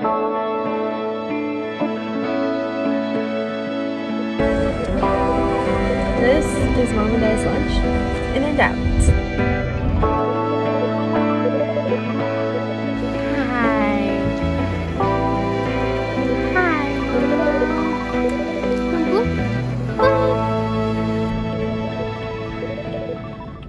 This is Mom and Dad's lunch, in and out. Hi.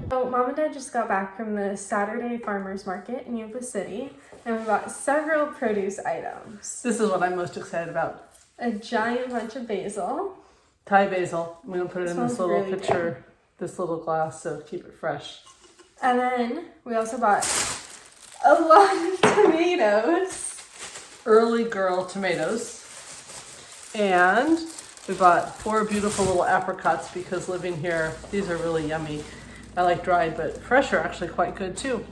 So Mom and Dad just got back from the Saturday Farmers Market in Yuba City, and we bought several produce items. This is what I'm most excited about. A giant bunch of basil. Thai basil. I'm going to put it in this little really pitcher, this little glass, so keep it fresh. And then we also bought a lot of tomatoes. Early girl tomatoes. And we bought 4 beautiful little apricots because living here, these are really yummy. I like dried, but fresh are actually quite good too.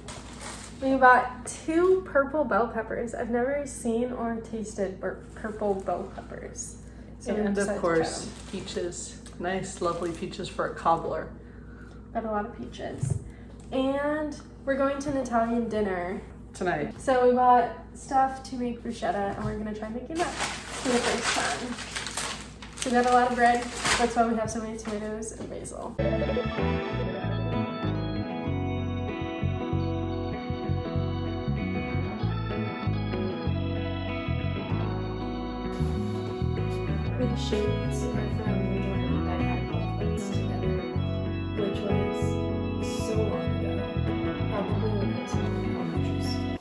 We bought 2 purple bell peppers. I've never seen or tasted purple bell peppers. So And of course, peaches. Nice, lovely peaches for a cobbler. Got a lot of peaches. And we're going to an Italian dinner Tonight. so we bought stuff to make bruschetta, and we're gonna try making that for the first time. So we got a lot of bread. That's why we have so many tomatoes and basil. The shades are from the morning that I had chocolates together, which was so long ago, probably when I was in elementary school.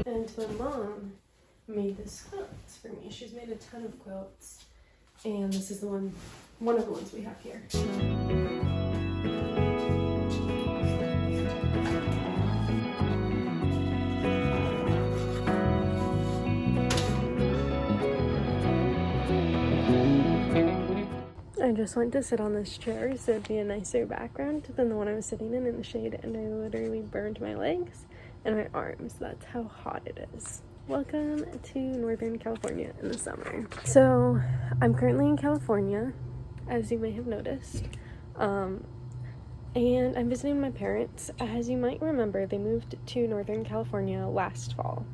And my mom made this quilts for me. She's made a ton of quilts, and this is one of the ones we have here. I just went to sit on this chair so it'd be a nicer background than the one I was sitting in the shade, and I literally burned my legs and my arms. That's how hot it is. Welcome to Northern California in the summer. So I'm currently in California, as you may have noticed, and I'm visiting my parents. As you might remember, they moved to Northern California last fall.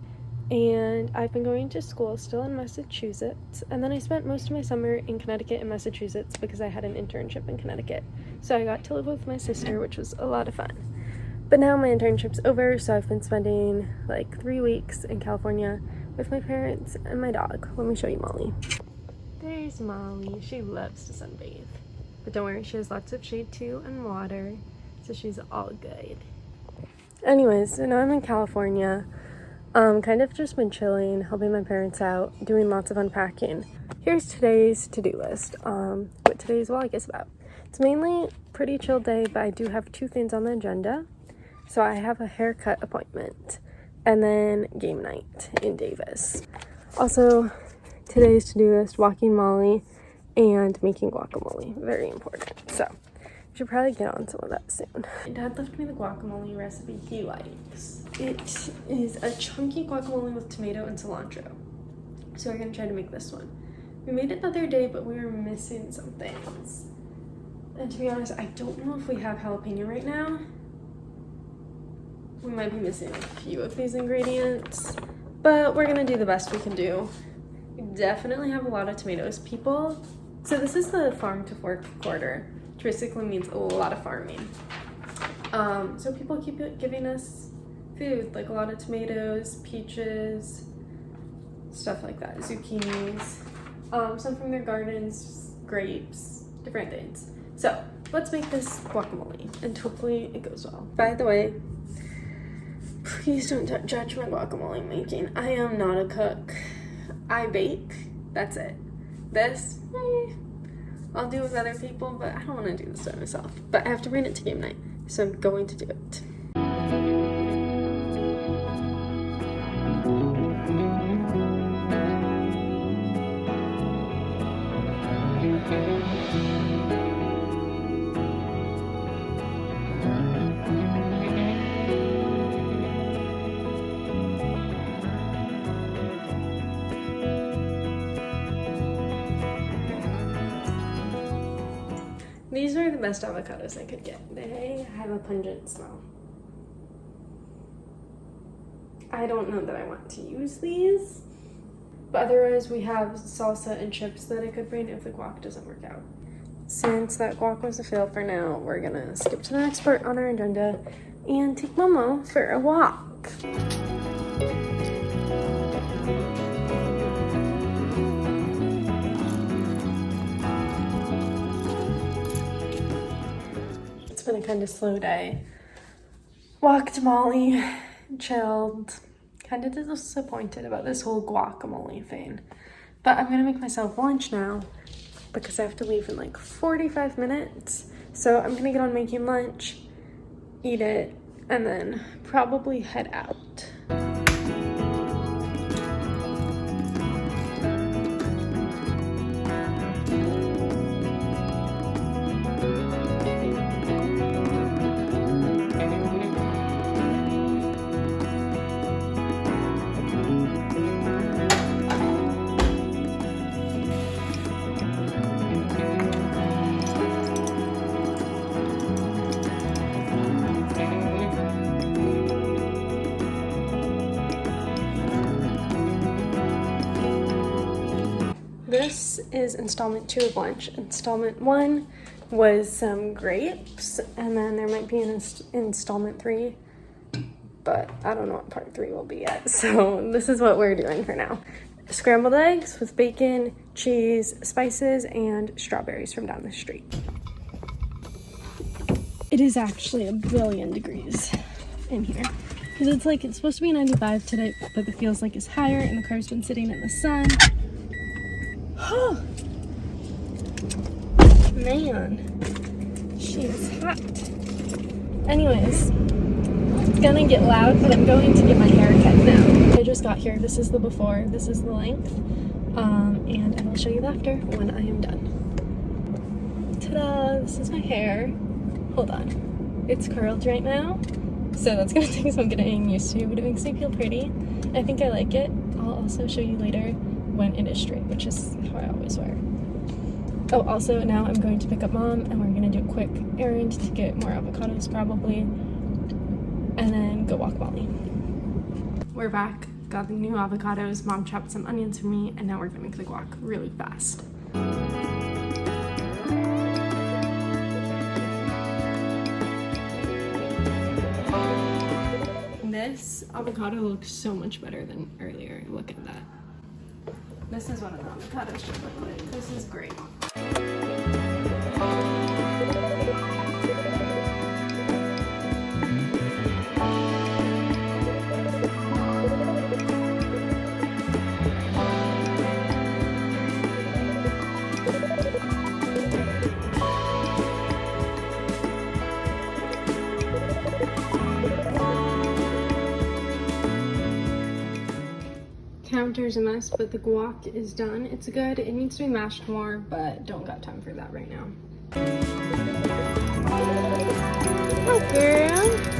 And I've been going to school still in Massachusetts, and then I spent most of my summer in Connecticut and Massachusetts because I had an internship in Connecticut. So I got to live with my sister, which was a lot of fun. But now my internship's over, so I've been spending like 3 weeks in California with my parents and my dog. Let me show you Molly. There's Molly. She loves to sunbathe. But don't worry, she has lots of shade too and water, so she's all good. Anyways, so now I'm in California. Kind of just been chilling, helping my parents out, doing lots of unpacking. Here's today's to-do list. What today's, well, I guess about. It's mainly a pretty chill day, but I do have 2 things on the agenda. So I have a haircut appointment and then game night in Davis. Also, today's to-do list, walking Molly and making guacamole. Very important. So we should probably get on some of that soon. My dad left me the guacamole recipe he likes. It is a chunky guacamole with tomato and cilantro. So we're gonna try to make this one. We made it the other day, but we were missing some things. And to be honest, I don't know if we have jalapeno right now. We might be missing a few of these ingredients, but we're gonna do the best we can do. We definitely have a lot of tomatoes. So this is the farm to fork quarter, which basically means a lot of farming. So people keep giving us food, like a lot of tomatoes, peaches, stuff like that, zucchinis, some from their gardens, grapes, different things. So let's make this guacamole, and hopefully it goes well. By the way, please don't judge my guacamole making. I am not a cook. I bake, that's it. This, I'll do with other people, but I don't want to do this by myself. But I have to bring it to game night, so I'm going to do it. These are the best avocados I could get. They have a pungent smell. I don't know that I want to use these. But otherwise, we have salsa and chips that I could bring if the guac doesn't work out. Since that guac was a fail for now, we're gonna skip to the next part on our agenda and take Momo for a walk. It's been a kind of slow day. Walked Molly, chilled. Kind of disappointed about this whole guacamole thing. But I'm gonna make myself lunch now because I have to leave in like 45 minutes. So I'm gonna get on making lunch, eat it, and then probably head out. This is installment 2 of lunch. Installment 1 was some grapes, and then there might be an installment 3, but I don't know what part 3 will be yet. So this is what we're doing for now. Scrambled eggs with bacon, cheese, spices, and strawberries from down the street. It is actually a billion degrees in here. Because it's supposed to be 95 today, but it feels like it's higher, and the car's been sitting in the sun. Oh, man, she is hot. Anyways, it's gonna get loud, but I'm going to get my hair cut now. I just got here. This is the before, this is the length, and I will show you the after when I am done. Ta-da, this is my hair. Hold on, it's curled right now, so that's gonna take some getting used to, but it makes me feel pretty. I think I like it. I'll also show you later when it is straight, which is how I always wear. Oh, also now I'm going to pick up Mom, and we're gonna do a quick errand to get more avocados probably, and then go walk Molly. We're back, got the new avocados. Mom chopped some onions for me, and now we're gonna make the guac really fast. This avocado looks so much better than earlier. Look at that. This is what an avocado should look like. This is great. Counter's a mess, but the guac is done. It's good. It needs to be mashed more, but don't got time for that right now. Oh, girl.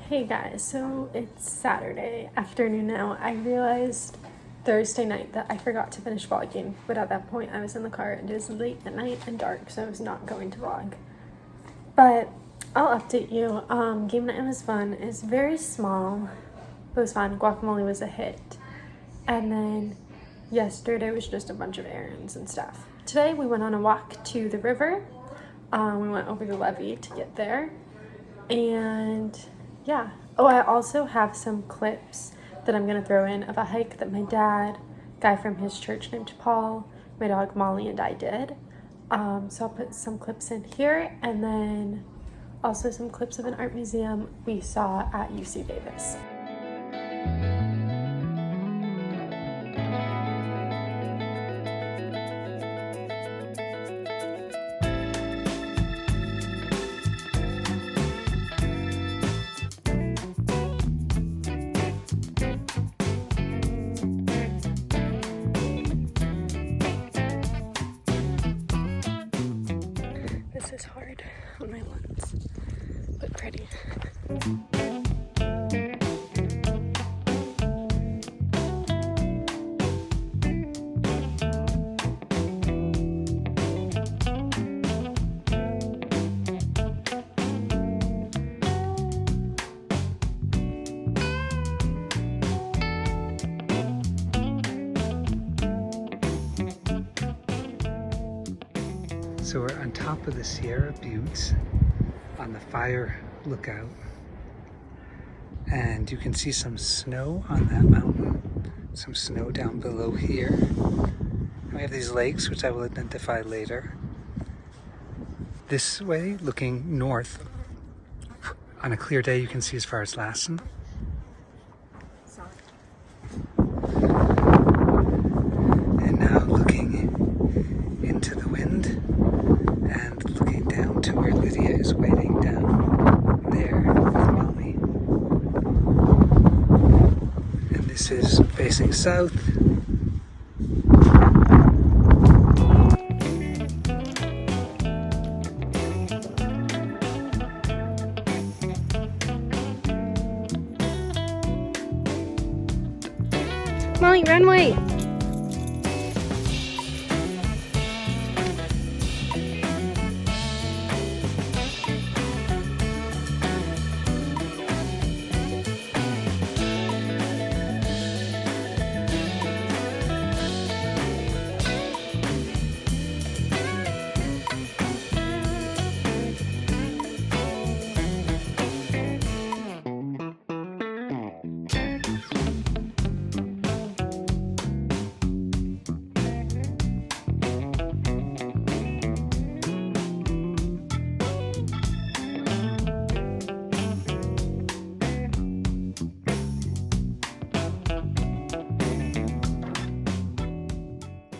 Hey guys, so it's Saturday afternoon now. I realized Thursday night that I forgot to finish vlogging, but at that point I was in the car and it was late at night and dark, so I was not going to vlog. But I'll update you. Game night was fun. It's very small, but it was fun. Guacamole was a hit. And then yesterday was just a bunch of errands and stuff. Today we went on a walk to the river. We went over the levee to get there. And yeah. Oh, I also have some clips that I'm going to throw in of a hike that my dad, guy from his church named Paul, my dog Molly, and I did. So I'll put some clips in here, and then also some clips of an art museum we saw at UC Davis. This is hard on my lens, but pretty. So we're on top of the Sierra Buttes on the fire lookout. And you can see some snow on that mountain, some snow down below here. And we have these lakes, which I will identify later. This way, looking north, on a clear day, you can see as far as Lassen. And now looking into the wind and looking down to where Lydia is waiting down there with Molly. And this is facing south. Molly, run away!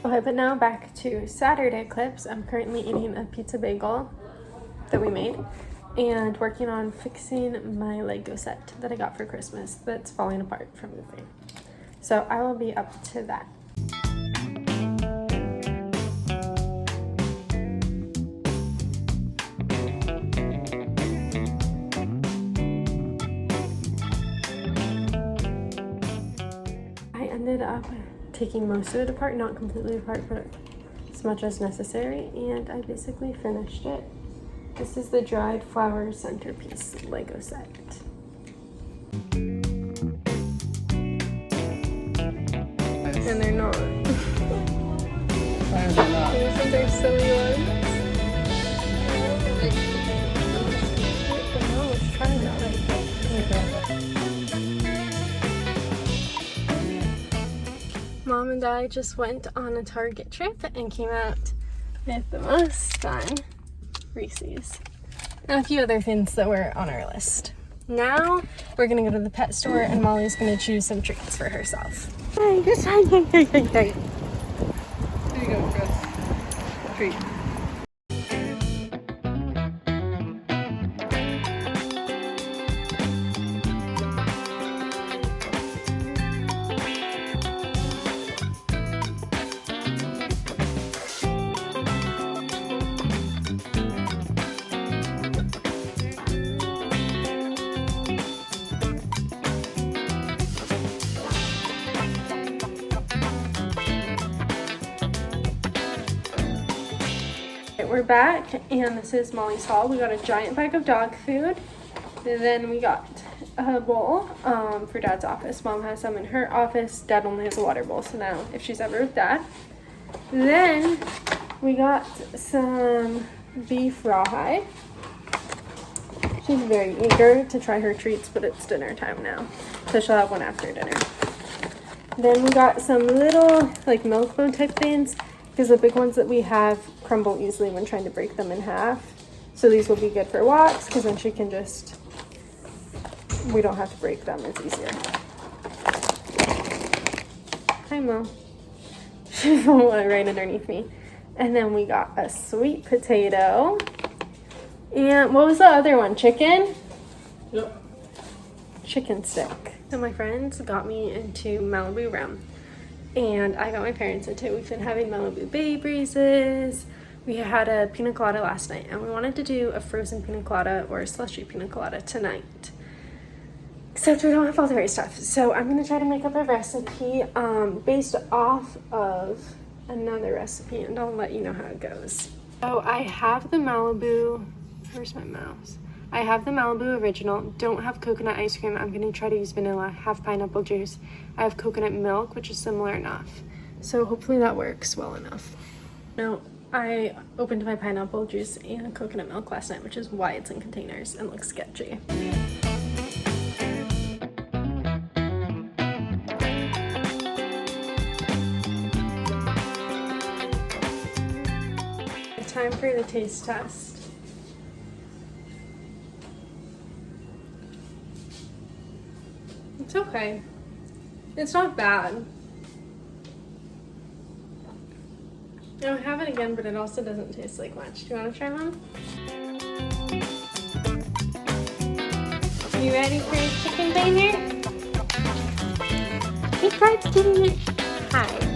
Okay, but now back to Saturday clips. I'm currently eating a pizza bagel that we made and working on fixing my Lego set that I got for Christmas that's falling apart from moving. So I will be up to that. I ended up taking most of it apart, not completely apart, but as much as necessary, and I basically finished it. This is the dried flower centerpiece Lego set. And they're not. Why are they not? These ones are silly ones. No, let's try that. Mom and I just went on a Target trip and came out with the most fun Reese's and a few other things that were on our list. Now we're gonna go to the pet store and Molly's gonna choose some treats for herself. Hey, just There you go, Chris. Treat. We're back, and this is Molly's haul. We got a giant bag of dog food. Then we got a bowl for Dad's office. Mom has some in her office. Dad only has a water bowl, so now if she's ever with Dad. Then we got some beef rawhide. She's very eager to try her treats, but it's dinner time now, so she'll have one after dinner. Then we got some little like milk bone type things, because the big ones that we have crumble easily when trying to break them in half. So these will be good for walks, because then she can just, we don't have to break them, it's easier. Hi, Mo. She's right underneath me. And then we got a sweet potato. And what was the other one? Chicken? Yep. Chicken stick. So my friends got me into Malibu rum. And I got my parents into it. We've been having Malibu Bay Breezes. We had a pina colada last night, and we wanted to do a frozen pina colada or a slushy pina colada tonight. Except we don't have all the right stuff. So I'm going to try to make up a recipe based off of another recipe, and I'll let you know how it goes. So I have the Malibu, where's my mouse? I have the Malibu Original, don't have coconut ice cream. I'm gonna try to use vanilla, have pineapple juice. I have coconut milk, which is similar enough. So hopefully that works well enough. Now, I opened my pineapple juice and coconut milk last night, which is why it's in containers and looks sketchy. Time for the taste test. It's okay. It's not bad. I would have it again, but it also doesn't taste like much. Do you want to try one? You ready for your chicken dinner? He tried getting it. Hi.